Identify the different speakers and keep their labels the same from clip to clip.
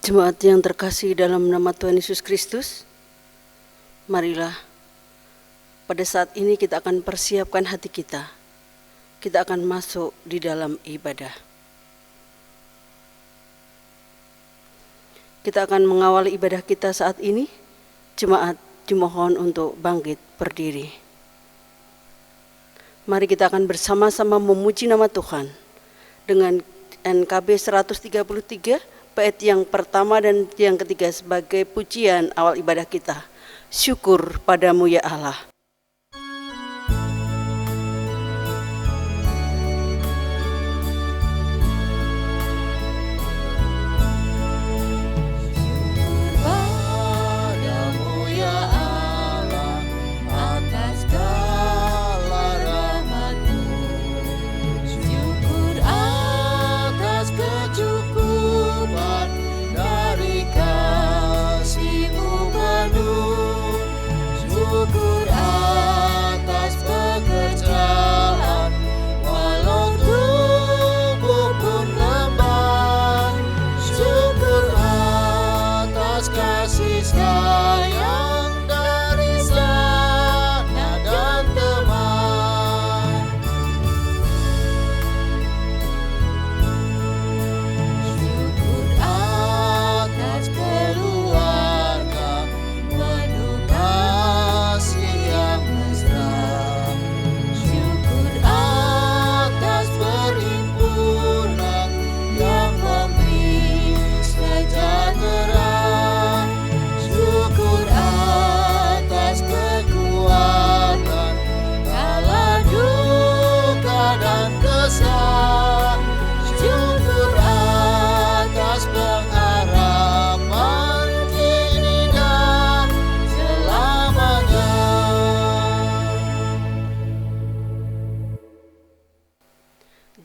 Speaker 1: Jemaat yang terkasih dalam nama Tuhan Yesus Kristus, marilah pada saat ini kita akan persiapkan hati kita. Kita akan masuk di dalam ibadah. Kita akan mengawali ibadah kita saat ini. Jemaat dimohon untuk bangkit berdiri. Mari kita akan bersama-sama memuji nama Tuhan dengan NKB 133 bait yang pertama dan yang ketiga sebagai pujian awal ibadah kita. Syukur padamu ya Allah.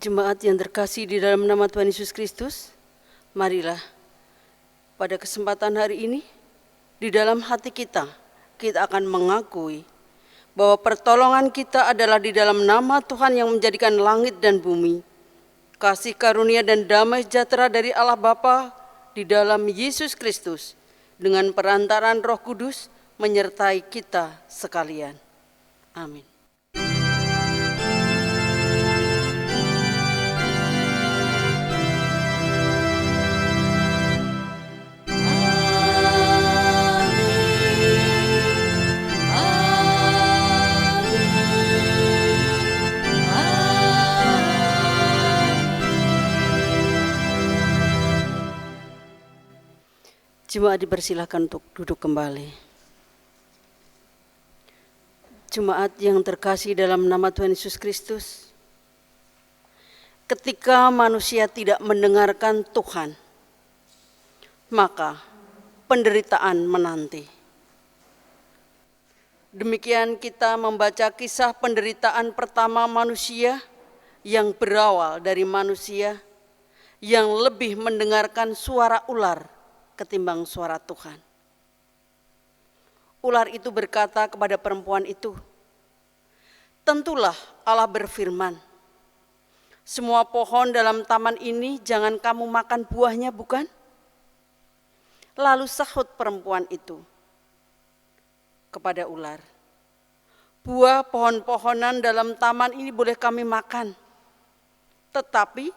Speaker 1: Jemaat yang terkasih di dalam nama Tuhan Yesus Kristus, marilah pada kesempatan hari ini di dalam hati kita akan mengakui bahwa pertolongan kita adalah di dalam nama Tuhan yang menjadikan langit dan bumi. Kasih karunia dan damai sejahtera dari Allah Bapa di dalam Yesus Kristus dengan perantaraan Roh Kudus menyertai kita sekalian. Amin. Jemaat dipersilakan untuk duduk kembali. Jemaat yang terkasih dalam nama Tuhan Yesus Kristus, ketika manusia tidak mendengarkan Tuhan, maka penderitaan menanti. Demikian kita membaca kisah penderitaan pertama manusia yang berawal dari manusia yang lebih mendengarkan suara ular ketimbang suara Tuhan. Ular itu berkata kepada perempuan itu, "Tentulah Allah berfirman, semua pohon dalam taman ini jangan kamu makan buahnya, bukan?" Lalu sahut perempuan itu kepada ular, "Buah pohon-pohonan dalam taman ini boleh kami makan, tetapi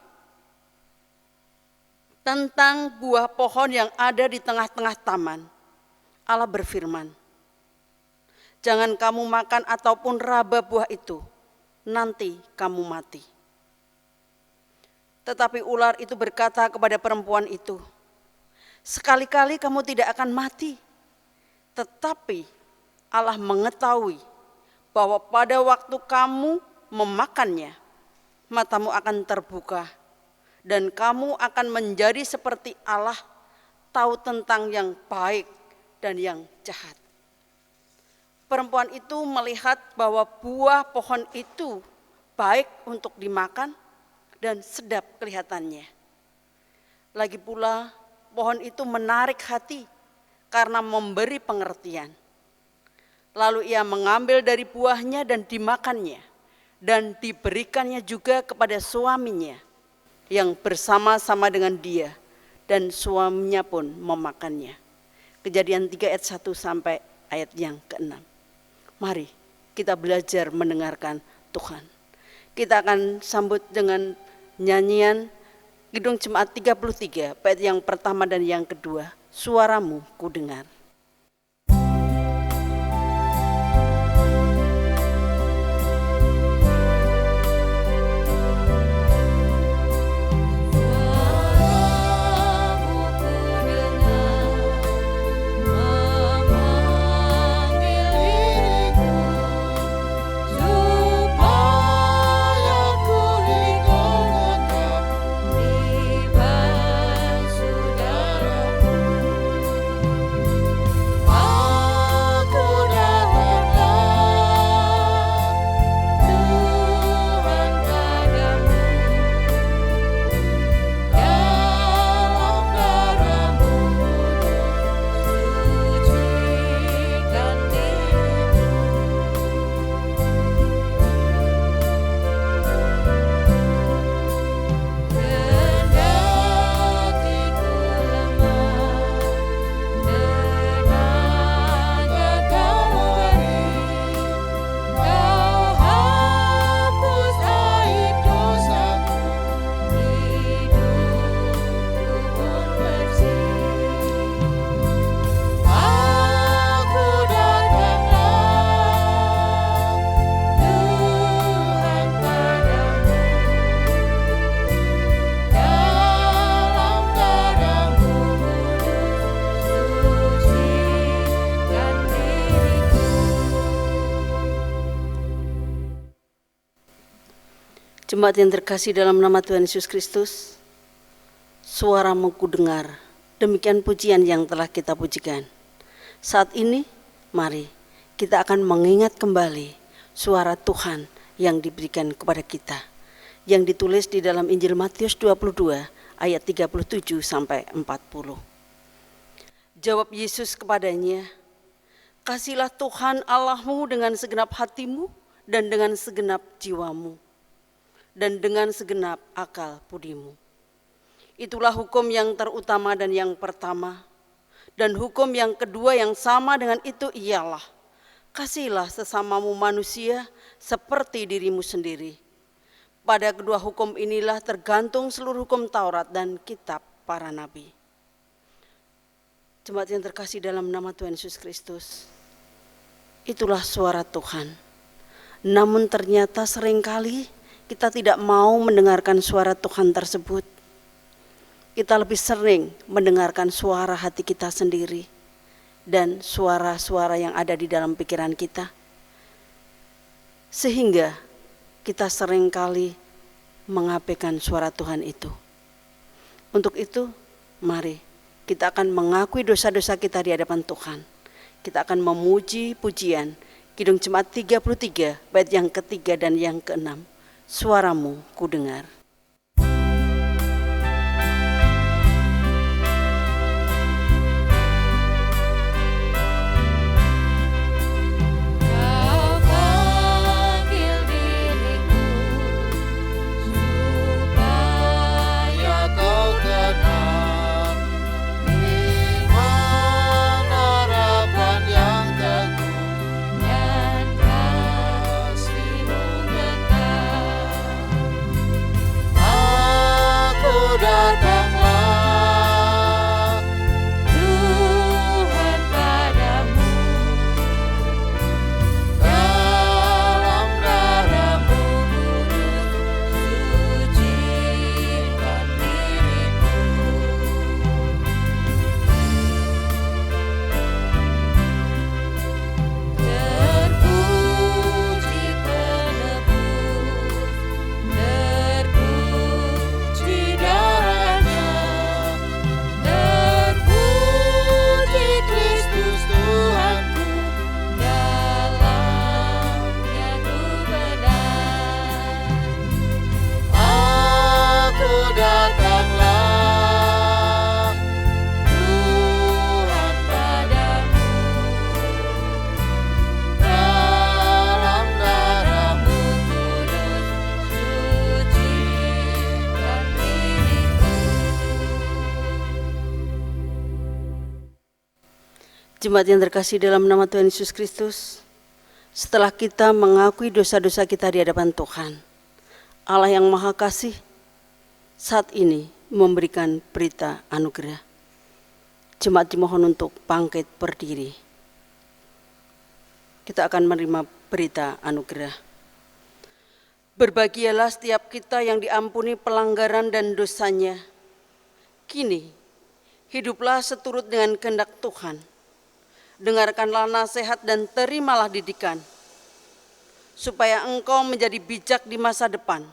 Speaker 1: tentang buah pohon yang ada di tengah-tengah taman, Allah berfirman, jangan kamu makan ataupun raba buah itu, nanti kamu mati." Tetapi ular itu berkata kepada perempuan itu, "Sekali-kali kamu tidak akan mati, tetapi Allah mengetahui bahwa pada waktu kamu memakannya, matamu akan terbuka, dan kamu akan menjadi seperti Allah, tahu tentang yang baik dan yang jahat." Perempuan itu melihat bahwa buah pohon itu baik untuk dimakan dan sedap kelihatannya. Lagi pula pohon itu menarik hati karena memberi pengertian. Lalu ia mengambil dari buahnya dan dimakannya, dan diberikannya juga kepada suaminya yang bersama-sama dengan dia, dan suaminya pun memakannya. Kejadian 3 ayat 1 sampai ayat yang ke-6. Mari kita belajar mendengarkan Tuhan. Kita akan sambut dengan nyanyian Kidung Jemaat 33, bait yang pertama dan yang kedua. Suaramu ku dengar. Jemaat yang terkasih dalam nama Tuhan Yesus Kristus, suaramu ku dengar, demikian pujian yang telah kita pujikan. Saat ini, mari kita akan mengingat kembali suara Tuhan yang diberikan kepada kita, yang ditulis di dalam Injil Matius 22 ayat 37 sampai 40. Jawab Yesus kepadanya, "Kasihilah Tuhan Allahmu dengan segenap hatimu dan dengan segenap jiwamu dan dengan segenap akal budimu. Itulah hukum yang terutama dan yang pertama. Dan hukum yang kedua yang sama dengan itu ialah, kasihilah sesamamu manusia seperti dirimu sendiri. Pada kedua hukum inilah tergantung seluruh hukum Taurat dan kitab para nabi." Jemaat yang terkasih dalam nama Tuhan Yesus Kristus, itulah suara Tuhan. Namun ternyata seringkali kita tidak mau mendengarkan suara Tuhan tersebut. Kita lebih sering mendengarkan suara hati kita sendiri dan suara-suara yang ada di dalam pikiran kita. Sehingga kita seringkali mengabaikan suara Tuhan itu. Untuk itu, mari kita akan mengakui dosa-dosa kita di hadapan Tuhan. Kita akan memuji pujian Kidung Jemaat 33, bait yang ketiga dan yang keenam. Suaramu ku dengar. Jemaat yang terkasih dalam nama Tuhan Yesus Kristus, setelah kita mengakui dosa-dosa kita di hadapan Tuhan, Allah yang Maha Kasih saat ini memberikan berita anugerah. Jemaat dimohon untuk bangkit berdiri. Kita akan menerima berita anugerah. Berbahagialah setiap kita yang diampuni pelanggaran dan dosanya. Kini, hiduplah seturut dengan kehendak Tuhan. Dengarkanlah nasihat dan terimalah didikan, supaya engkau menjadi bijak di masa depan.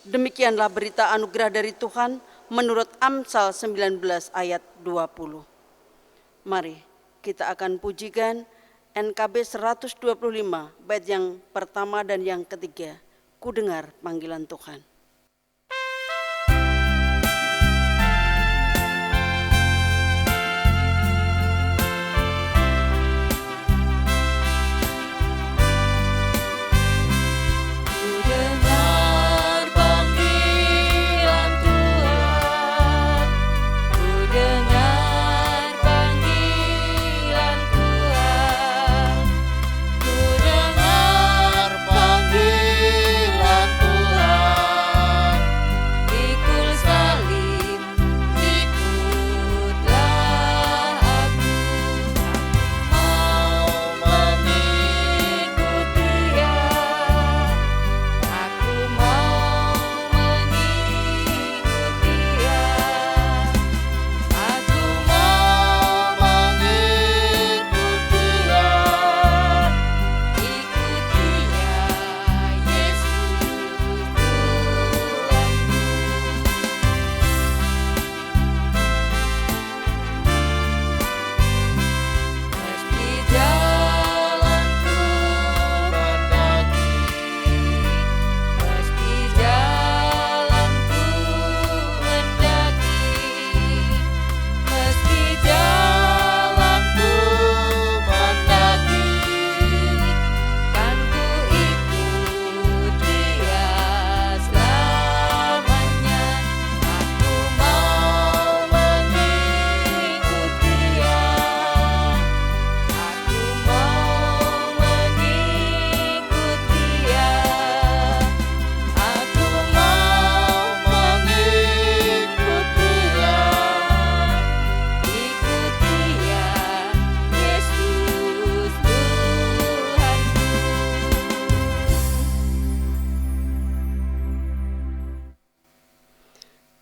Speaker 1: Demikianlah berita anugerah dari Tuhan menurut Amsal 19 ayat 20. Mari kita akan pujikan NKB 125 bait yang pertama dan yang ketiga. Ku dengar panggilan Tuhan.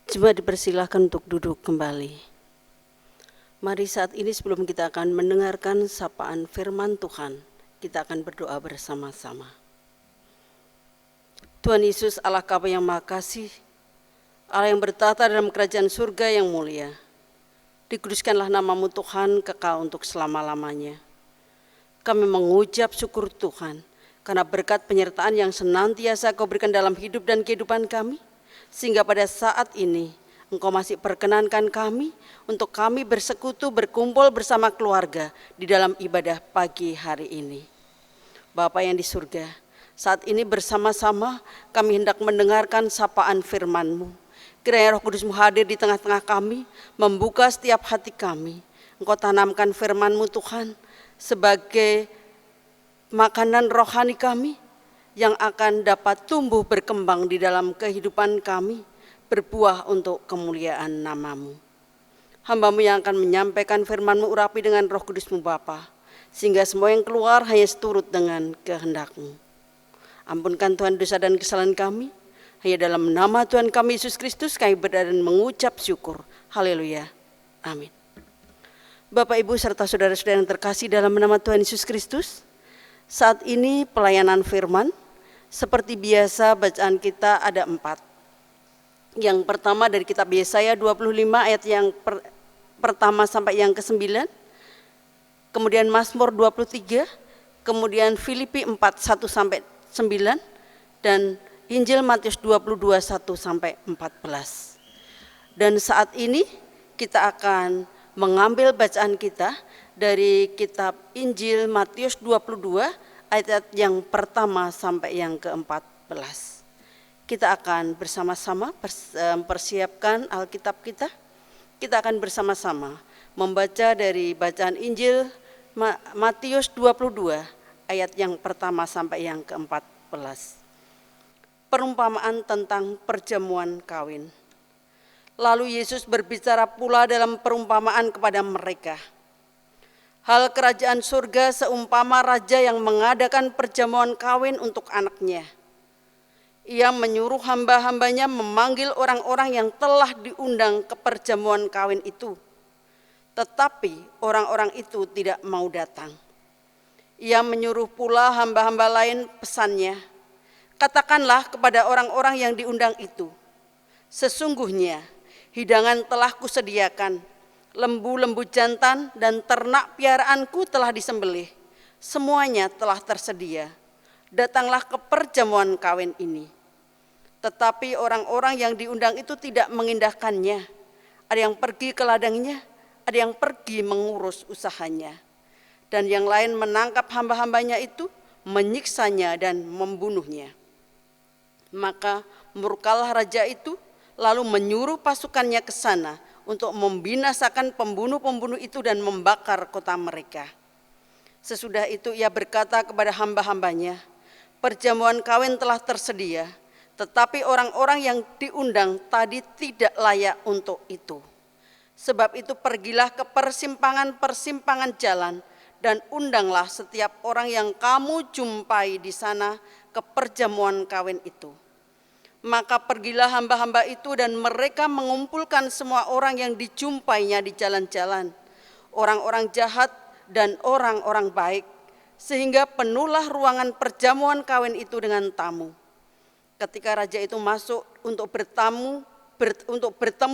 Speaker 1: Jemaat dipersilahkan untuk duduk kembali. Mari saat ini sebelum kita akan mendengarkan sapaan firman Tuhan, kita akan berdoa bersama-sama. Tuhan Yesus Allah Bapa yang Maha Kasih, Allah yang bertata dalam kerajaan surga yang mulia, dikuduskanlah nama-Mu Tuhan kekal untuk selama-lamanya. Kami mengucap syukur Tuhan, karena berkat penyertaan yang senantiasa Kau berikan dalam hidup dan kehidupan kami, sehingga pada saat ini Engkau masih perkenankan kami untuk kami bersekutu, berkumpul bersama keluarga di dalam ibadah pagi hari ini. Bapa yang di surga, saat ini bersama-sama kami hendak mendengarkan sapaan firman-Mu. Kiranya Roh Kudus-Mu hadir di tengah-tengah kami, membuka setiap hati kami. Engkau tanamkan firman-Mu Tuhan sebagai makanan rohani kami, yang akan dapat tumbuh berkembang di dalam kehidupan kami, berbuah untuk kemuliaan nama-Mu. Hamba-Mu yang akan menyampaikan firman-Mu urapi dengan Roh Kudus-Mu Bapa, sehingga semua yang keluar hanya seturut dengan kehendak-Mu. Ampunkan Tuhan dosa dan kesalahan kami, hanya dalam nama Tuhan kami Yesus Kristus kami berdoa dan mengucap syukur. Haleluya. Amin. Bapak, Ibu, serta saudara-saudara yang terkasih dalam nama Tuhan Yesus Kristus, saat ini pelayanan firman. Seperti biasa bacaan kita ada 4. Yang pertama dari kitab Yesaya 25 ayat yang pertama sampai yang ke-9. Kemudian Mazmur 23, kemudian Filipi 4, 1 sampai 9, dan Injil Matius 22, 1 sampai 14. Dan saat ini kita akan mengambil bacaan kita dari kitab Injil Matius 22 ayat yang pertama sampai yang ke-14. Kita akan bersama-sama mempersiapkan Alkitab kita. Kita akan bersama-sama membaca dari bacaan Injil Matius 22 ayat yang pertama sampai yang ke-14. Perumpamaan tentang perjamuan kawin. Lalu Yesus berbicara pula dalam perumpamaan kepada mereka. Hal kerajaan surga seumpama raja yang mengadakan perjamuan kawin untuk anaknya. Ia menyuruh hamba-hambanya memanggil orang-orang yang telah diundang ke perjamuan kawin itu. Tetapi orang-orang itu tidak mau datang. Ia menyuruh pula hamba-hamba lain pesannya, katakanlah kepada orang-orang yang diundang itu, sesungguhnya hidangan telah kusediakan, lembu-lembu jantan dan ternak piaraanku telah disembelih, semuanya telah tersedia. Datanglah ke perjamuan kawin ini. Tetapi orang-orang yang diundang itu tidak mengindahkannya. Ada yang pergi ke ladangnya, ada yang pergi mengurus usahanya. Dan yang lain menangkap hamba-hambanya itu, menyiksanya dan membunuhnya. Maka murkalah raja itu, lalu menyuruh pasukannya ke sana untuk membinasakan pembunuh-pembunuh itu dan membakar kota mereka. Sesudah itu ia berkata kepada hamba-hambanya, perjamuan kawin telah tersedia, tetapi orang-orang yang diundang tadi tidak layak untuk itu. Sebab itu pergilah ke persimpangan-persimpangan jalan dan undanglah setiap orang yang kamu jumpai di sana ke perjamuan kawin itu. Maka pergilah hamba-hamba itu dan mereka mengumpulkan semua orang yang dijumpainya di jalan-jalan, orang-orang jahat dan orang-orang baik, sehingga penuhlah ruangan perjamuan kawin itu dengan tamu. Ketika raja itu masuk untuk bertemu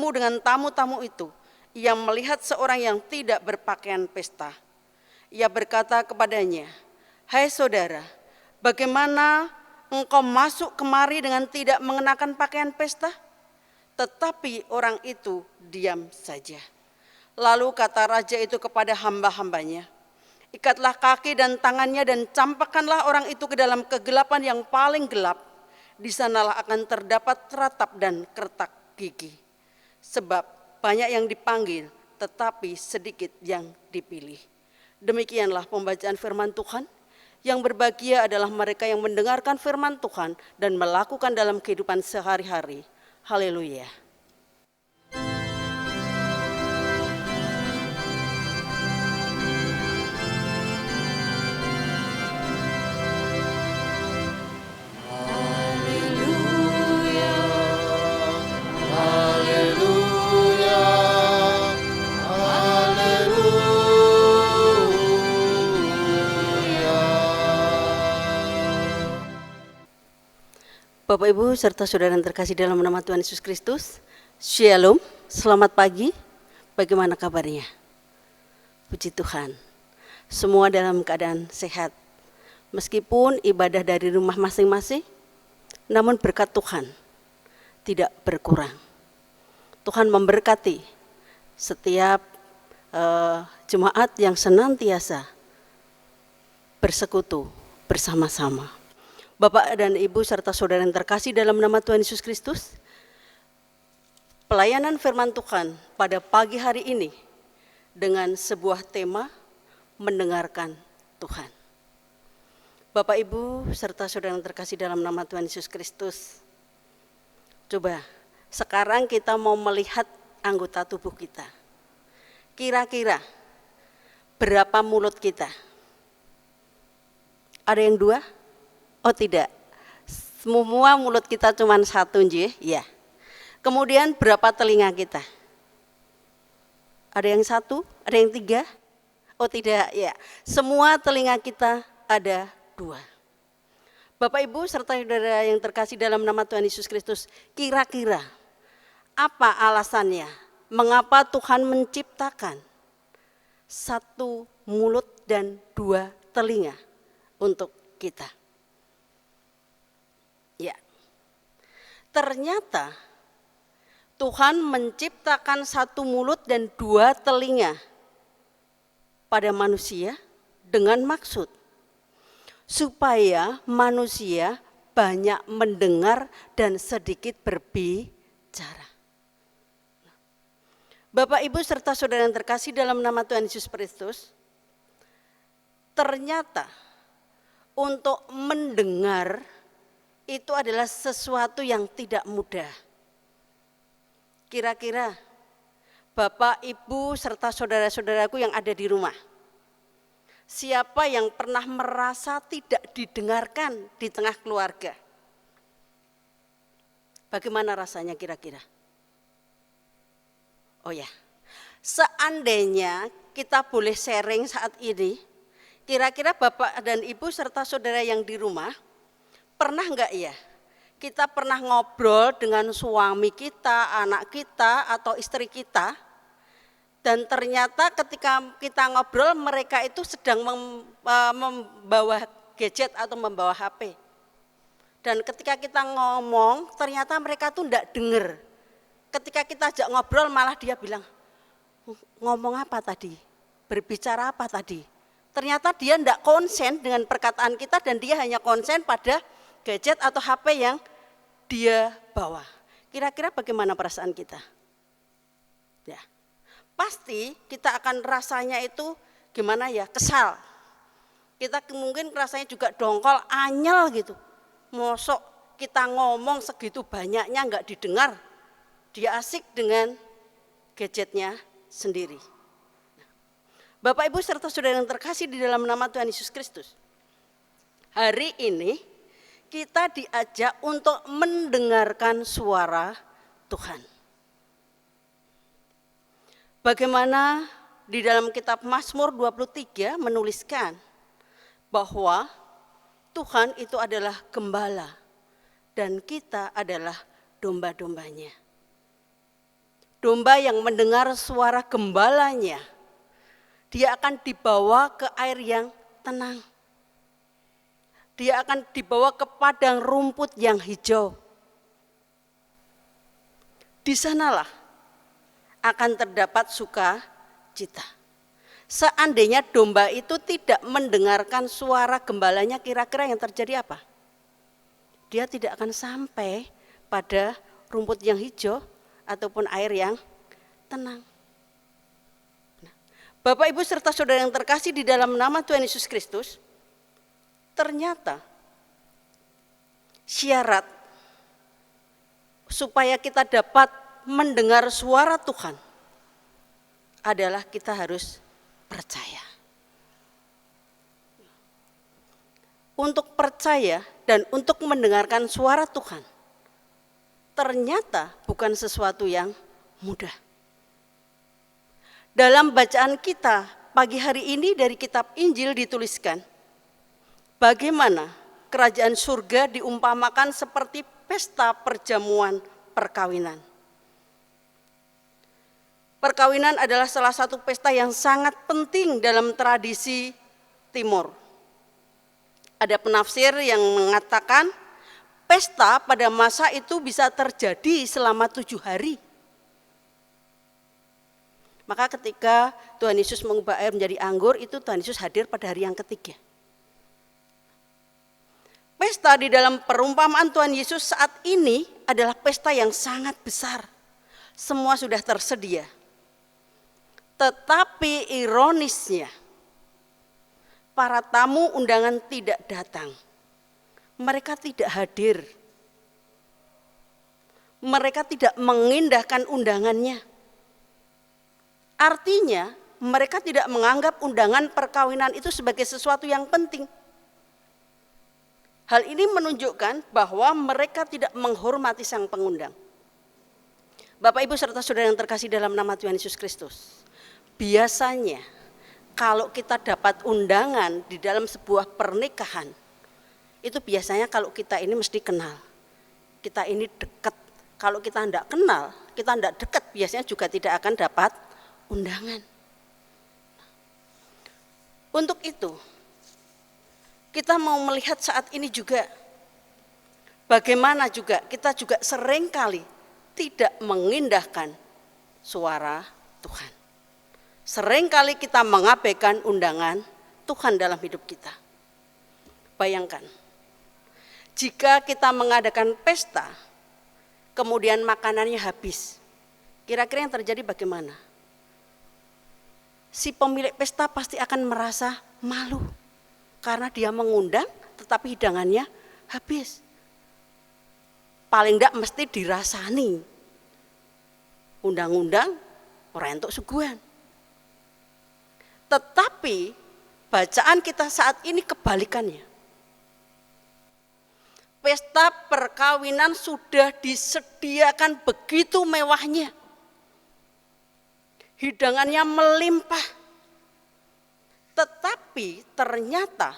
Speaker 1: dengan tamu-tamu itu, ia melihat seorang yang tidak berpakaian pesta. Ia berkata kepadanya, hai saudara, bagaimana engkau masuk kemari dengan tidak mengenakan pakaian pesta? Tetapi orang itu diam saja. Lalu kata raja itu kepada hamba-hambanya, ikatlah kaki dan tangannya dan campakkanlah orang itu ke dalam kegelapan yang paling gelap. Di sanalah akan terdapat ratap dan kertak gigi. Sebab banyak yang dipanggil, tetapi sedikit yang dipilih. Demikianlah pembacaan firman Tuhan. Yang berbahagia adalah mereka yang mendengarkan firman Tuhan dan melakukan dalam kehidupan sehari-hari. Haleluya. Bapak Ibu serta saudara yang terkasih dalam nama Tuhan Yesus Kristus, Shalom, selamat pagi, bagaimana kabarnya? Puji Tuhan, semua dalam keadaan sehat. Meskipun ibadah dari rumah masing-masing, namun berkat Tuhan tidak berkurang. Tuhan memberkati setiap jemaat yang senantiasa bersekutu bersama-sama. Bapak dan Ibu serta saudara yang terkasih dalam nama Tuhan Yesus Kristus, pelayanan firman Tuhan pada pagi hari ini dengan sebuah tema mendengarkan Tuhan. Bapak Ibu serta saudara yang terkasih dalam nama Tuhan Yesus Kristus, coba sekarang kita mau melihat anggota tubuh kita. Kira-kira berapa mulut kita? Ada yang 2? Oh tidak, semua mulut kita cuma 1 nggih, ya. Kemudian berapa telinga kita? Ada yang 1, ada yang 3? Oh tidak, ya. Semua telinga kita ada 2. Bapak Ibu serta saudara yang terkasih dalam nama Tuhan Yesus Kristus, kira-kira apa alasannya? Mengapa Tuhan menciptakan 1 mulut dan 2 telinga untuk kita? Ya, ternyata Tuhan menciptakan 1 mulut dan 2 telinga pada manusia dengan maksud supaya manusia banyak mendengar dan sedikit berbicara. Bapak, Ibu, serta saudara yang terkasih dalam nama Tuhan Yesus Kristus, ternyata untuk mendengar itu adalah sesuatu yang tidak mudah. Kira-kira Bapak, Ibu, serta saudara-saudaraku yang ada di rumah, siapa yang pernah merasa tidak didengarkan di tengah keluarga? Bagaimana rasanya kira-kira? Oh ya, seandainya kita boleh sharing saat ini, kira-kira Bapak dan Ibu serta saudara yang di rumah, pernah enggak ya kita pernah ngobrol dengan suami kita, anak kita, atau istri kita, dan ternyata ketika kita ngobrol mereka itu sedang membawa gadget atau membawa HP. Dan ketika kita ngomong ternyata mereka tuh enggak dengar. Ketika kita ajak ngobrol malah dia bilang, ngomong apa tadi? Berbicara apa tadi? Ternyata dia enggak konsen dengan perkataan kita dan dia hanya konsen pada gadget atau HP yang dia bawa. Kira-kira bagaimana perasaan kita? Ya, pasti kita akan rasanya itu gimana ya, kesal. Kita mungkin rasanya juga dongkol, anyel gitu. Mosok kita ngomong segitu banyaknya enggak didengar. Dia asik dengan gadgetnya sendiri. Bapak, Ibu, serta saudara yang terkasih di dalam nama Tuhan Yesus Kristus. Hari ini kita diajak untuk mendengarkan suara Tuhan. Bagaimana di dalam kitab Mazmur 23 menuliskan bahwa Tuhan itu adalah gembala dan kita adalah domba-dombanya. Domba yang mendengar suara gembalanya, dia akan dibawa ke air yang tenang. Dia akan dibawa ke padang rumput yang hijau. Di sanalah akan terdapat sukacita. Seandainya domba itu tidak mendengarkan suara gembalanya, kira-kira yang terjadi apa? Dia tidak akan sampai pada rumput yang hijau ataupun air yang tenang. Bapak, Ibu, serta saudara yang terkasih di dalam nama Tuhan Yesus Kristus, ternyata syarat supaya kita dapat mendengar suara Tuhan adalah kita harus percaya. Untuk percaya dan untuk mendengarkan suara Tuhan, ternyata bukan sesuatu yang mudah. Dalam bacaan kita pagi hari ini dari kitab Injil dituliskan, bagaimana kerajaan surga diumpamakan seperti pesta perjamuan perkawinan. Perkawinan adalah salah satu pesta yang sangat penting dalam tradisi Timur. Ada penafsir yang mengatakan pesta pada masa itu bisa terjadi selama 7 hari. Maka ketika Tuhan Yesus mengubah air menjadi anggur, itu Tuhan Yesus hadir pada hari yang ketiga. Pesta di dalam perumpamaan Tuhan Yesus saat ini adalah pesta yang sangat besar. Semua sudah tersedia. Tetapi ironisnya, para tamu undangan tidak datang. Mereka tidak hadir. Mereka tidak mengindahkan undangannya. Artinya mereka tidak menganggap undangan perkawinan itu sebagai sesuatu yang penting. Hal ini menunjukkan bahwa mereka tidak menghormati sang pengundang. Bapak, Ibu, serta saudara yang terkasih dalam nama Tuhan Yesus Kristus. Biasanya kalau kita dapat undangan di dalam sebuah pernikahan, itu biasanya kalau kita ini mesti kenal. Kita ini dekat. Kalau kita tidak kenal, kita tidak dekat, biasanya juga tidak akan dapat undangan. Untuk itu, kita mau melihat saat ini juga bagaimana juga kita juga seringkali tidak mengindahkan suara Tuhan. Seringkali kita mengabaikan undangan Tuhan dalam hidup kita. Bayangkan, jika kita mengadakan pesta, kemudian makanannya habis, Kira-kira yang terjadi bagaimana? Si pemilik pesta pasti akan merasa malu karena dia mengundang tetapi hidangannya habis. Paling enggak mesti dirasani. Undang-undang orang entuk suguhan. Tetapi bacaan kita saat ini kebalikannya. Pesta perkawinan sudah disediakan begitu mewahnya. Hidangannya melimpah. Tetapi ternyata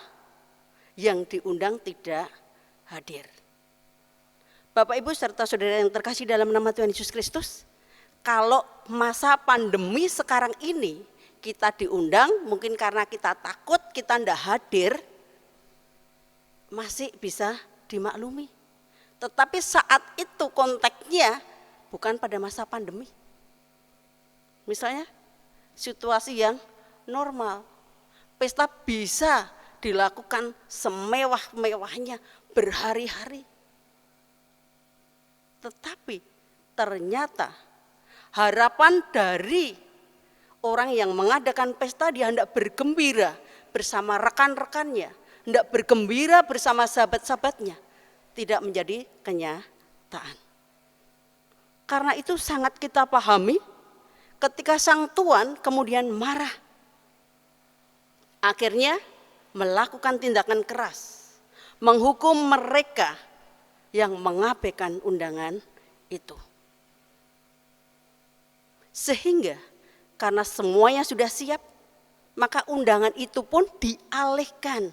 Speaker 1: yang diundang tidak hadir. Bapak Ibu serta saudara yang terkasih dalam nama Tuhan Yesus Kristus, kalau masa pandemi sekarang ini kita diundang, mungkin karena kita takut kita tidak hadir, masih bisa dimaklumi. Tetapi saat itu konteksnya bukan pada masa pandemi. Misalnya situasi yang normal, pesta bisa dilakukan semewah-mewahnya berhari-hari. Tetapi ternyata harapan dari orang yang mengadakan pesta, dia hendak bergembira bersama rekan-rekannya, hendak bergembira bersama sahabat-sahabatnya, tidak menjadi kenyataan. Karena itu sangat kita pahami ketika sang tuan kemudian marah. Akhirnya melakukan tindakan keras, menghukum mereka yang mengabaikan undangan itu. Sehingga karena semuanya sudah siap, maka undangan itu pun dialihkan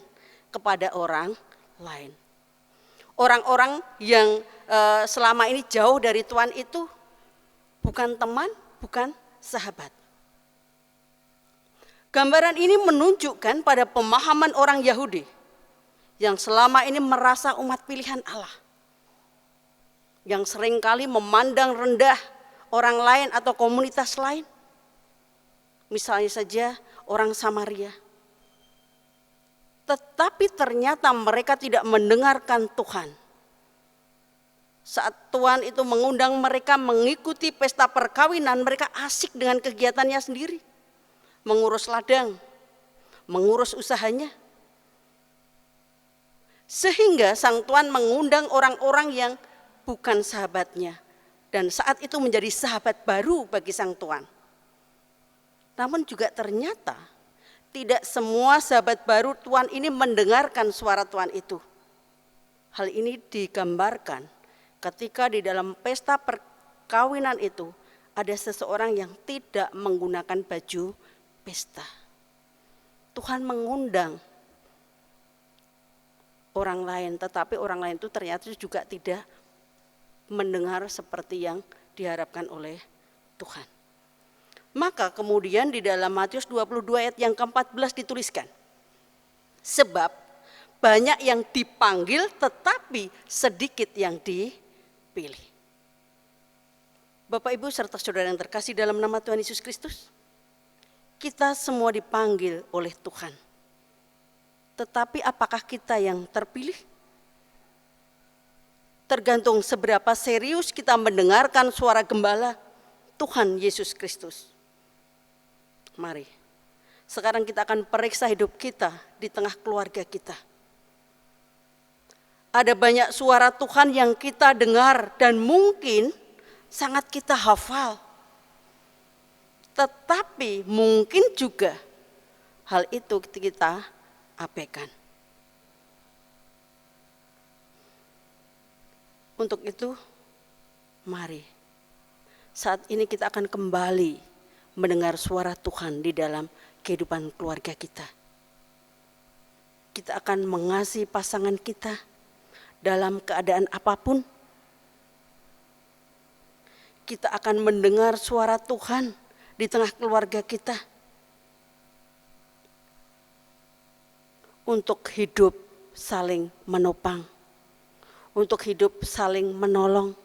Speaker 1: kepada orang lain. Orang-orang yang selama ini jauh dari Tuhan itu bukan teman, bukan sahabat. Gambaran ini menunjukkan pada pemahaman orang Yahudi yang selama ini merasa umat pilihan Allah, yang seringkali memandang rendah orang lain atau komunitas lain. Misalnya saja orang Samaria. Tetapi ternyata mereka tidak mendengarkan Tuhan. Saat Tuhan itu mengundang mereka mengikuti pesta perkawinan, mereka asik dengan kegiatannya sendiri. Mengurus ladang, mengurus usahanya. Sehingga sang Tuhan mengundang orang-orang yang bukan sahabatnya. Dan saat itu menjadi sahabat baru bagi sang Tuhan. Namun juga ternyata tidak semua sahabat baru Tuhan ini mendengarkan suara Tuhan itu. Hal ini digambarkan ketika di dalam pesta perkawinan itu ada seseorang yang tidak menggunakan baju pesta. Tuhan mengundang orang lain, tetapi orang lain itu ternyata juga tidak mendengar seperti yang diharapkan oleh Tuhan. Maka kemudian di dalam Matius 22 ayat yang ke-14 dituliskan, sebab banyak yang dipanggil tetapi sedikit yang dipilih. Bapak Ibu serta saudara yang terkasih dalam nama Tuhan Yesus Kristus, kita semua dipanggil oleh Tuhan. Tetapi apakah kita yang terpilih? Tergantung seberapa serius kita mendengarkan suara gembala Tuhan Yesus Kristus. Mari, sekarang kita akan periksa hidup kita di tengah keluarga kita. Ada banyak suara Tuhan yang kita dengar dan mungkin sangat kita hafal. Tetapi mungkin juga hal itu kita abaikan. Untuk itu, mari saat ini kita akan kembali mendengar suara Tuhan di dalam kehidupan keluarga kita. Kita akan mengasihi pasangan kita dalam keadaan apapun. Kita akan mendengar suara Tuhan di tengah keluarga kita. Untuk hidup saling menopang. Untuk hidup saling menolong.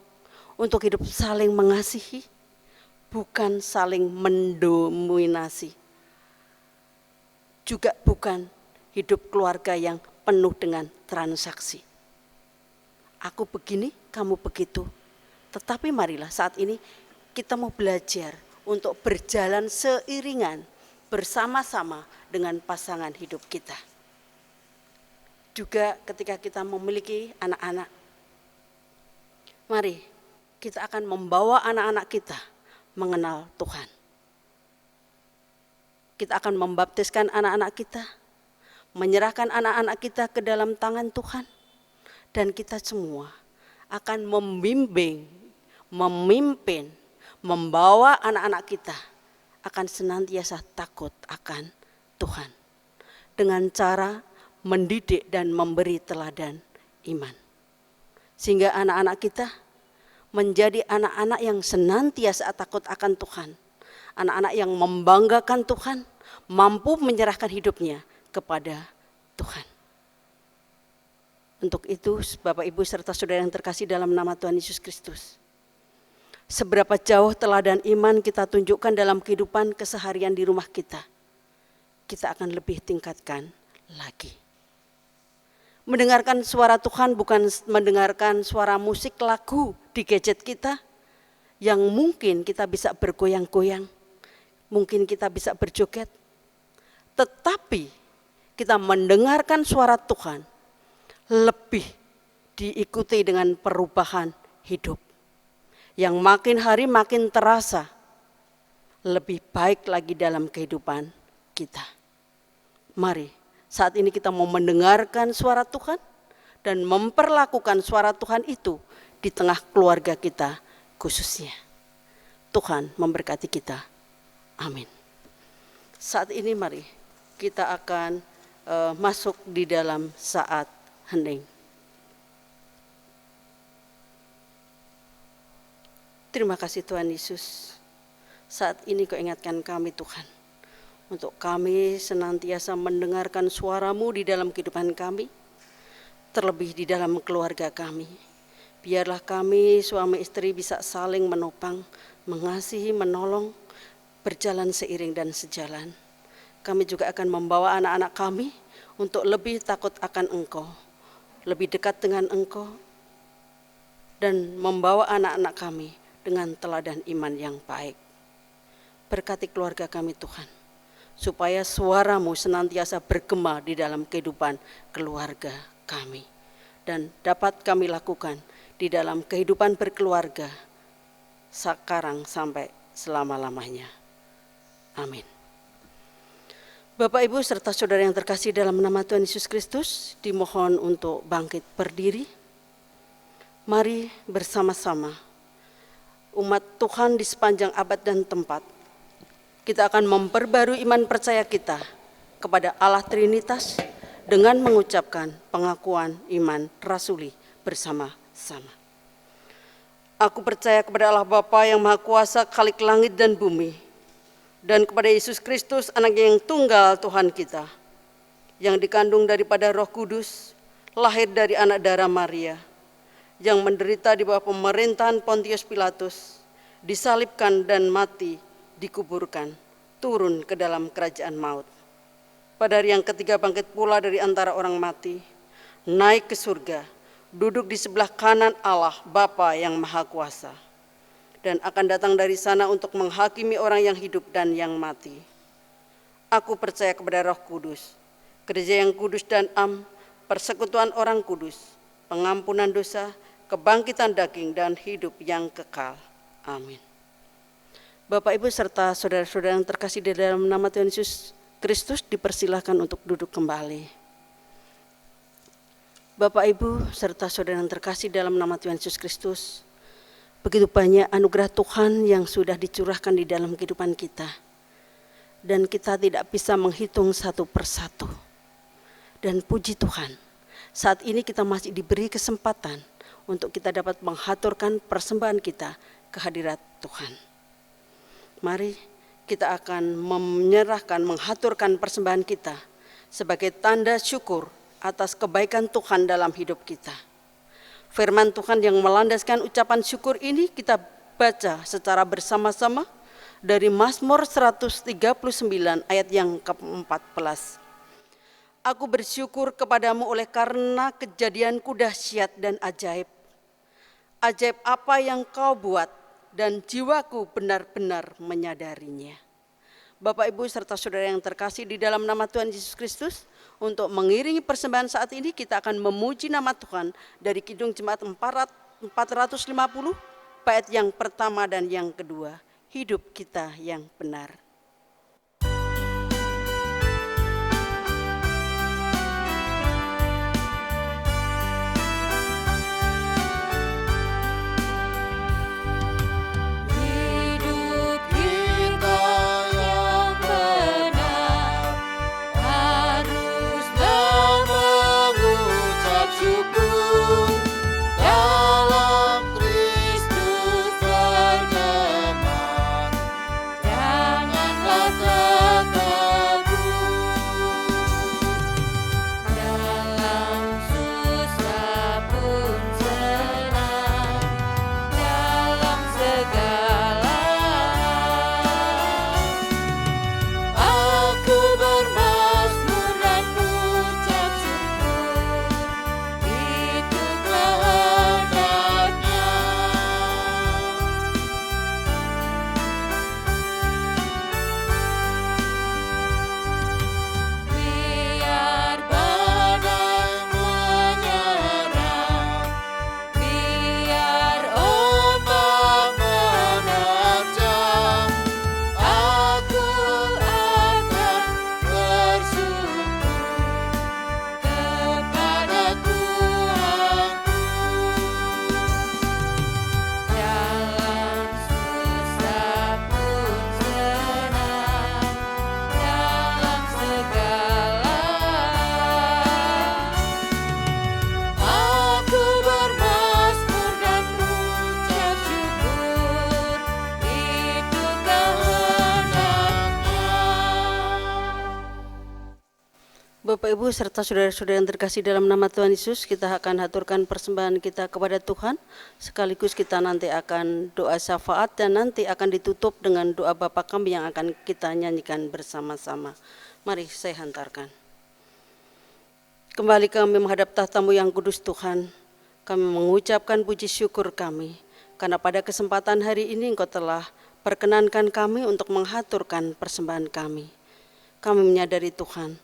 Speaker 1: Untuk hidup saling mengasihi. Bukan saling mendominasi. Juga bukan hidup keluarga yang penuh dengan transaksi. Aku begini, kamu begitu. Tetapi marilah saat ini kita mau belajar untuk berjalan seiringan bersama-sama dengan pasangan hidup kita. Juga ketika kita memiliki anak-anak, mari kita akan membawa anak-anak kita mengenal Tuhan. Kita akan membaptiskan anak-anak kita, menyerahkan anak-anak kita ke dalam tangan Tuhan, dan kita semua akan membimbing, memimpin, membawa anak-anak kita akan senantiasa takut akan Tuhan dengan cara mendidik dan memberi teladan iman. Sehingga anak-anak kita menjadi anak-anak yang senantiasa takut akan Tuhan. Anak-anak yang membanggakan Tuhan, mampu menyerahkan hidupnya kepada Tuhan. Untuk itu, Bapak, Ibu, serta saudara yang terkasih dalam nama Tuhan Yesus Kristus, seberapa jauh teladan iman kita tunjukkan dalam kehidupan keseharian di rumah kita akan lebih tingkatkan lagi. Mendengarkan suara Tuhan bukan mendengarkan suara musik lagu di gadget kita yang mungkin kita bisa bergoyang-goyang, mungkin kita bisa berjoget, tetapi kita mendengarkan suara Tuhan lebih diikuti dengan perubahan hidup yang makin hari makin terasa lebih baik lagi dalam kehidupan kita. Mari saat ini kita mau mendengarkan suara Tuhan dan memperlakukan suara Tuhan itu di tengah keluarga kita khususnya. Tuhan memberkati kita. Amin. Saat ini mari kita akan masuk di dalam saat hening. Terima kasih Tuhan Yesus. Saat ini Kau ingatkan kami Tuhan, untuk kami senantiasa mendengarkan suara-Mu di dalam kehidupan kami, terlebih di dalam keluarga kami. Biarlah kami suami istri bisa saling menopang, mengasihi, menolong, berjalan seiring dan sejalan. Kami juga akan membawa anak-anak kami untuk lebih takut akan Engkau, lebih dekat dengan Engkau, dan membawa anak-anak kami dengan teladan iman yang baik. Berkati keluarga kami Tuhan, supaya suara-Mu senantiasa bergema di dalam kehidupan keluarga kami, dan dapat kami lakukan di dalam kehidupan berkeluarga sekarang sampai selama-lamanya. Amin. Bapak, Ibu, serta saudara yang terkasih dalam nama Tuhan Yesus Kristus, dimohon untuk bangkit berdiri. Mari bersama-sama umat Tuhan di sepanjang abad dan tempat, kita akan memperbarui iman percaya kita kepada Allah Trinitas dengan mengucapkan pengakuan iman rasuli bersama-sama. Aku percaya kepada Allah Bapa yang Maha Kuasa, Khalik langit dan bumi, dan kepada Yesus Kristus, Anaknya yang tunggal Tuhan kita, yang dikandung daripada Roh Kudus, lahir dari anak darah Maria, yang menderita di bawah pemerintahan Pontius Pilatus, disalibkan dan mati, dikuburkan, turun ke dalam kerajaan maut. Pada hari yang ketiga bangkit pula dari antara orang mati, naik ke surga, duduk di sebelah kanan Allah Bapa yang Maha Kuasa, dan akan datang dari sana untuk menghakimi orang yang hidup dan yang mati. Aku percaya kepada Roh Kudus, gereja yang kudus dan am, persekutuan orang kudus, pengampunan dosa, kebangkitan daging, dan hidup yang kekal. Amin. Bapak, Ibu, serta saudara-saudara yang terkasih di dalam nama Tuhan Yesus Kristus, dipersilahkan untuk duduk kembali. Bapak, Ibu, serta saudara yang terkasih dalam nama Tuhan Yesus Kristus, begitu banyak anugerah Tuhan yang sudah dicurahkan di dalam kehidupan kita, dan kita tidak bisa menghitung satu persatu. Dan puji Tuhan, saat ini kita masih diberi kesempatan untuk kita dapat menghaturkan persembahan kita ke hadirat Tuhan. Mari kita akan menghaturkan persembahan kita sebagai tanda syukur atas kebaikan Tuhan dalam hidup kita. Firman Tuhan yang melandaskan ucapan syukur ini kita baca secara bersama-sama dari Mazmur 139 ayat yang ke-14. Aku bersyukur kepadamu oleh karena kejadianku dahsyat dan ajaib. Ajaib apa yang kau buat dan jiwaku benar-benar menyadarinya. Bapak, Ibu, serta saudara yang terkasih di dalam nama Tuhan Yesus Kristus, untuk mengiringi persembahan saat ini kita akan memuji nama Tuhan dari Kidung Jemaat 450, bait yang pertama dan yang kedua, hidup kita yang benar. Bapak, Ibu, serta saudara-saudara yang terkasih dalam nama Tuhan Yesus, kita akan haturkan persembahan kita kepada Tuhan. Sekaligus kita nanti akan doa syafaat dan nanti akan ditutup dengan doa Bapa Kami yang akan kita nyanyikan bersama-sama. Mari saya hantarkan. Kembali kami menghadap tahta-Mu yang kudus Tuhan, kami mengucapkan puji syukur kami, karena pada kesempatan hari ini Engkau telah perkenankan kami untuk menghaturkan persembahan kami. Kami menyadari Tuhan,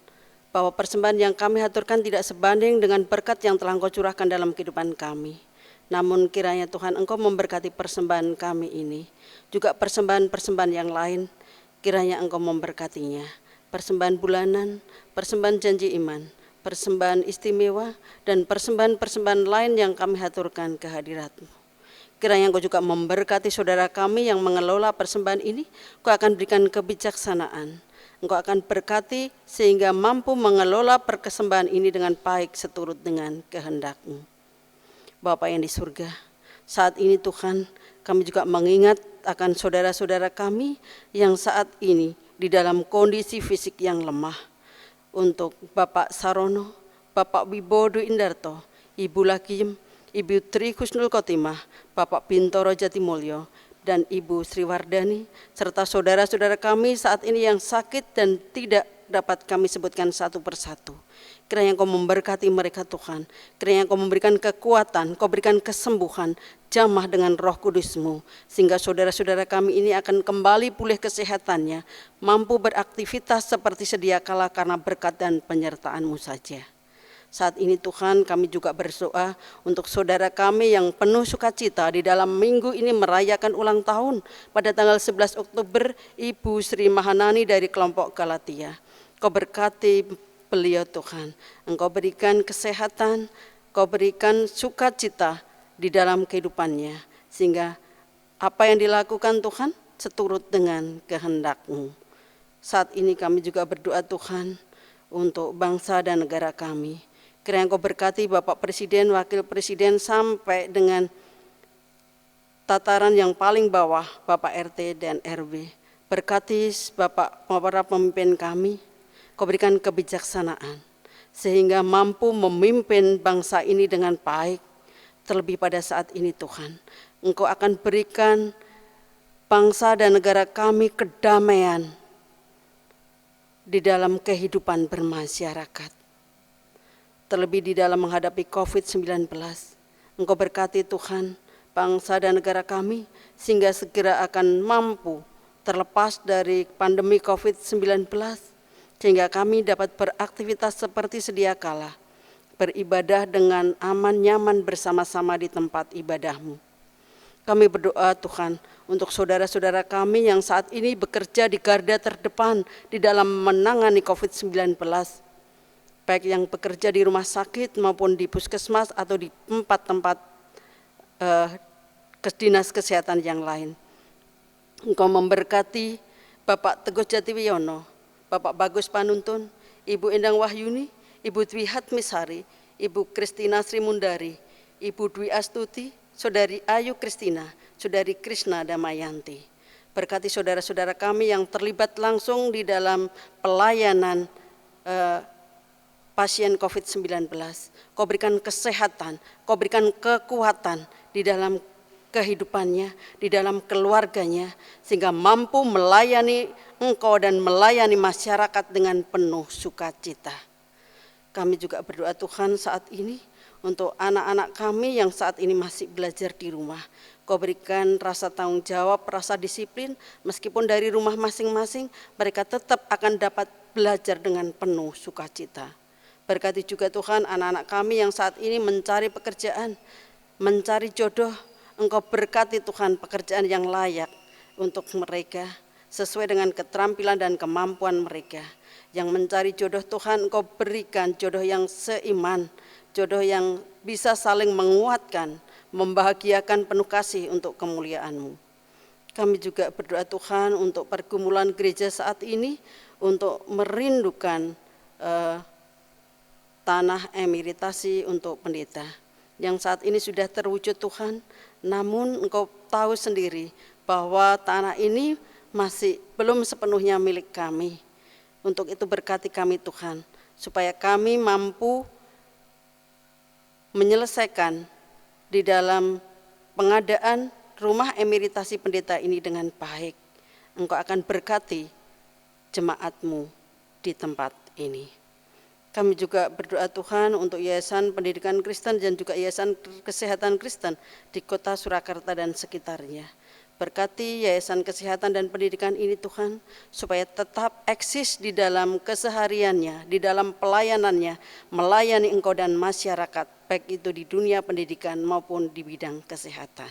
Speaker 1: bahwa persembahan yang kami haturkan tidak sebanding dengan berkat yang telah Engkau curahkan dalam kehidupan kami. Namun kiranya Tuhan Engkau memberkati persembahan kami ini, juga persembahan-persembahan yang lain, kiranya Engkau memberkatinya. Persembahan bulanan, persembahan janji iman, persembahan istimewa, dan persembahan-persembahan lain yang kami haturkan ke hadirat-Mu. Kiranya Engkau juga memberkati saudara kami yang mengelola persembahan ini, Engkau akan berikan kebijaksanaan. Engkau akan berkati sehingga mampu mengelola persembahan ini dengan baik seturut dengan kehendak-Mu. Bapa yang di surga, saat ini Tuhan kami juga mengingat akan saudara-saudara kami yang saat ini di dalam kondisi fisik yang lemah. Untuk Bapak Sarono, Bapak Wibodo Indarto, Ibu Lakim, Ibu Tri Husnul Khotimah, Bapak Bintoro Jatimulyo, dan Ibu Sri Wardani, serta saudara-saudara kami saat ini yang sakit dan tidak dapat kami sebutkan satu persatu. Kiranya Engkau memberkati mereka Tuhan, kiranya Engkau memberikan kekuatan, Engkau berikan kesembuhan, jamah dengan Roh Kudus-Mu, sehingga saudara-saudara kami ini akan kembali pulih kesehatannya, mampu beraktivitas seperti sedia kala karena berkat dan penyertaan-Mu saja. Saat ini Tuhan kami juga berdoa untuk saudara kami yang penuh sukacita di dalam minggu ini merayakan ulang tahun pada tanggal 11 Oktober, Ibu Sri Mahanani dari kelompok Galatia. Kau berkati beliau Tuhan, Engkau berikan kesehatan, Kau berikan sukacita di dalam kehidupannya, sehingga apa yang dilakukan Tuhan seturut dengan kehendak-Mu. Saat ini kami juga berdoa Tuhan untuk bangsa dan negara kami. Kiranya Engkau berkati Bapak Presiden, Wakil Presiden sampai dengan tataran yang paling bawah, Bapak RT dan RW. Berkati Bapak para pemimpin kami, Kau berikan kebijaksanaan sehingga mampu memimpin bangsa ini dengan baik. Terlebih pada saat ini Tuhan, Engkau akan berikan bangsa dan negara kami kedamaian di dalam kehidupan bermasyarakat. Terlebih di dalam menghadapi COVID-19, Engkau berkati Tuhan bangsa dan negara kami, sehingga segera akan mampu terlepas dari pandemi COVID-19, sehingga kami dapat beraktivitas seperti sedia kala, beribadah dengan aman nyaman bersama-sama di tempat ibadah-Mu. Kami berdoa Tuhan untuk saudara-saudara kami yang saat ini bekerja di garda terdepan di dalam menangani COVID-19, baik yang bekerja di rumah sakit maupun di puskesmas atau di tempat-tempat dinas kesehatan yang lain. Engkau memberkati Bapak Teguh Jatiwiono, Bapak Bagus Panuntun, Ibu Endang Wahyuni, Ibu Dwi Hatmisari, Ibu Kristina Srimundari, Ibu Dwi Astuti, Saudari Ayu Kristina, Saudari Krishna Damayanti. Berkati saudara-saudara kami yang terlibat langsung di dalam pelayanan pasien COVID-19. Kau berikan kesehatan, Kau berikan kekuatan di dalam kehidupannya, di dalam keluarganya, sehingga mampu melayani Engkau dan melayani masyarakat dengan penuh sukacita. Kami juga berdoa Tuhan saat ini untuk anak-anak kami yang saat ini masih belajar di rumah. Kau berikan rasa tanggung jawab, rasa disiplin, meskipun dari rumah masing-masing mereka tetap akan dapat belajar dengan penuh sukacita. Berkati juga Tuhan anak-anak kami yang saat ini mencari pekerjaan, mencari jodoh. Engkau berkati Tuhan pekerjaan yang layak untuk mereka sesuai dengan keterampilan dan kemampuan mereka. Yang mencari jodoh Tuhan, Engkau berikan jodoh yang seiman, jodoh yang bisa saling menguatkan, membahagiakan, penuh kasih untuk kemuliaan-Mu. Kami juga berdoa Tuhan untuk pergumulan gereja saat ini, untuk merindukan tanah emeritasi untuk pendeta yang saat ini sudah terwujud Tuhan, namun Engkau tahu sendiri bahwa tanah ini masih belum sepenuhnya milik kami. Untuk itu berkati kami Tuhan, supaya kami mampu menyelesaikan di dalam pengadaan rumah emeritasi pendeta ini dengan baik. Engkau akan berkati jemaat-Mu di tempat ini. Kami juga berdoa Tuhan untuk Yayasan Pendidikan Kristen dan juga Yayasan Kesehatan Kristen di Kota Surakarta dan sekitarnya. Berkati Yayasan Kesehatan dan Pendidikan ini Tuhan, supaya tetap eksis di dalam kesehariannya, di dalam pelayanannya, melayani Engkau dan masyarakat, baik itu di dunia pendidikan maupun di bidang kesehatan.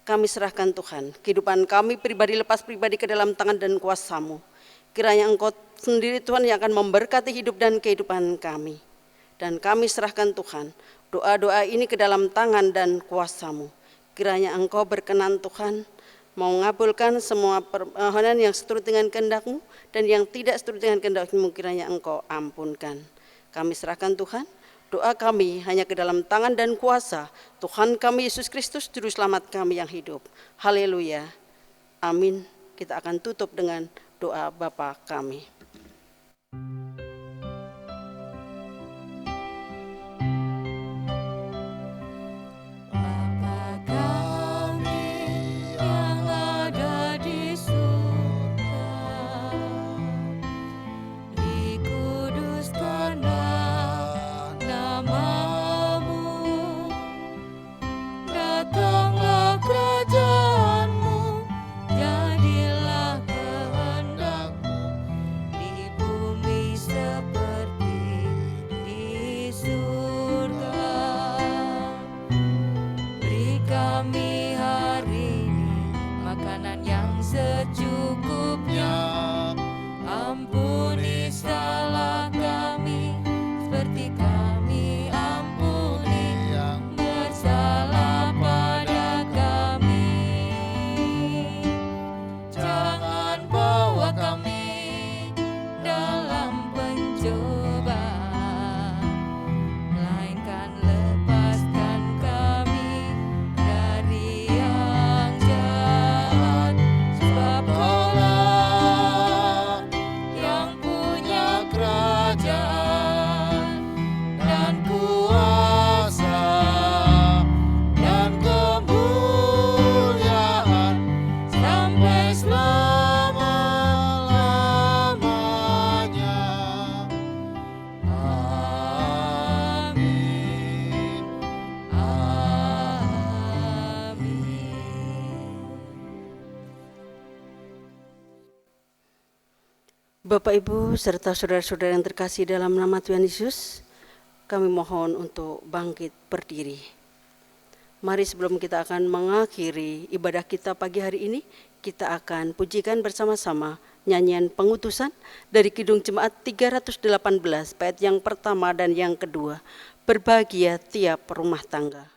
Speaker 1: Kami serahkan Tuhan, kehidupan kami pribadi lepas pribadi ke dalam tangan dan kuasa-Mu. Kiranya Engkau sendiri Tuhan yang akan memberkati hidup dan kehidupan kami. Dan kami serahkan Tuhan, doa-doa ini ke dalam tangan dan kuasa-Mu. Kiranya Engkau berkenan Tuhan, mau mengabulkan semua permohonan yang seturut dengan kehendak-Mu dan yang tidak seturut dengan kehendak-Mu kiranya Engkau ampunkan. Kami serahkan Tuhan, doa kami hanya ke dalam tangan dan kuasa Tuhan kami Yesus Kristus, Juru Selamat kami yang hidup. Haleluya. Amin. Kita akan tutup dengan doa Bapa kami. Bapak, Ibu, serta saudara-saudara yang terkasih dalam nama Tuhan Yesus, kami mohon untuk bangkit berdiri. Mari sebelum kita akan mengakhiri ibadah kita pagi hari ini, kita akan pujikan bersama-sama nyanyian pengutusan dari Kidung Jemaat 318, bait yang pertama dan yang kedua, Berbahagia Tiap Rumah Tangga.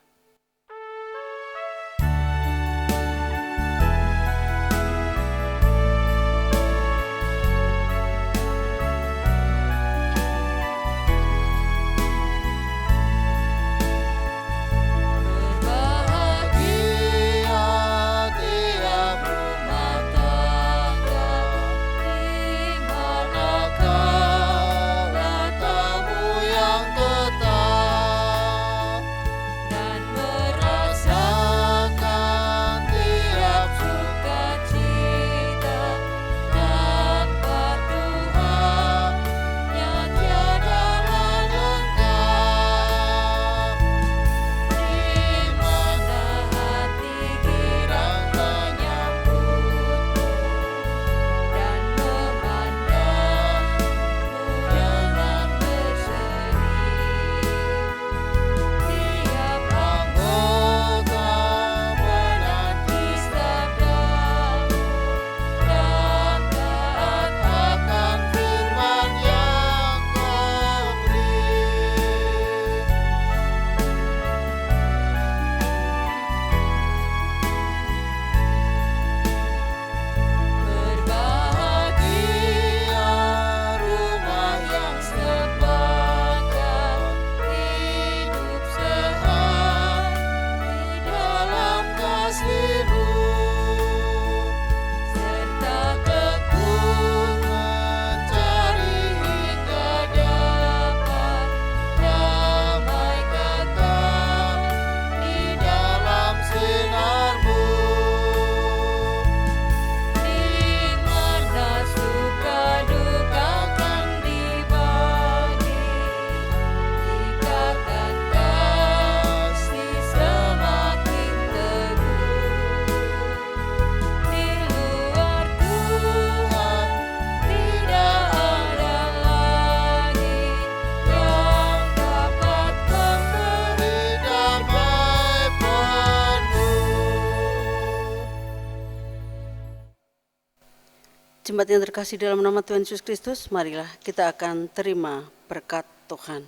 Speaker 1: Jemaat yang terkasih dalam nama Tuhan Yesus Kristus, marilah kita akan terima berkat Tuhan.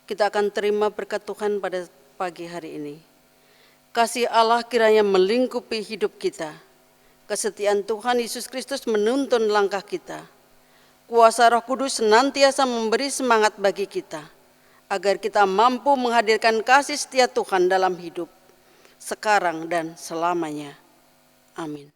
Speaker 1: Kita akan terima berkat Tuhan pada pagi hari ini. Kasih Allah kiranya melingkupi hidup kita. Kesetiaan Tuhan Yesus Kristus menuntun langkah kita. Kuasa Roh Kudus senantiasa memberi semangat bagi kita, agar kita mampu menghadirkan kasih setia Tuhan dalam hidup, sekarang dan selamanya. Amin.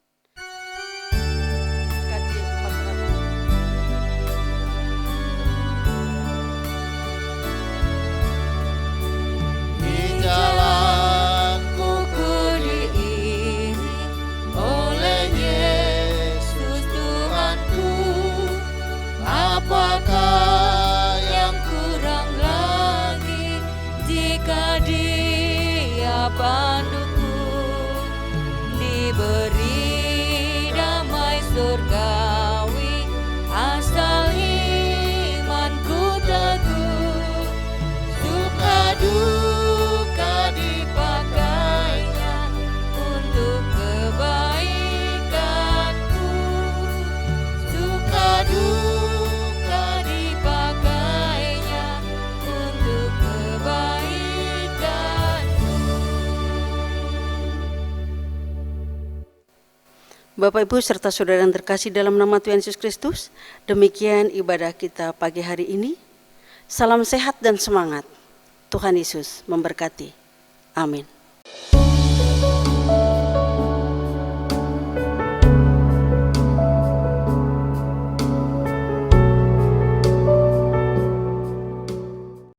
Speaker 2: Apakah yang kurang lagi jika Dia panduku, diberi damai surgawi asal imanku teguh, suka duka dipakainya untuk kebaikanku, suka duka
Speaker 1: Bapak, Ibu, serta saudara yang terkasih dalam nama Tuhan Yesus Kristus, demikian ibadah kita pagi hari ini. Salam sehat dan semangat. Tuhan Yesus memberkati. Amin.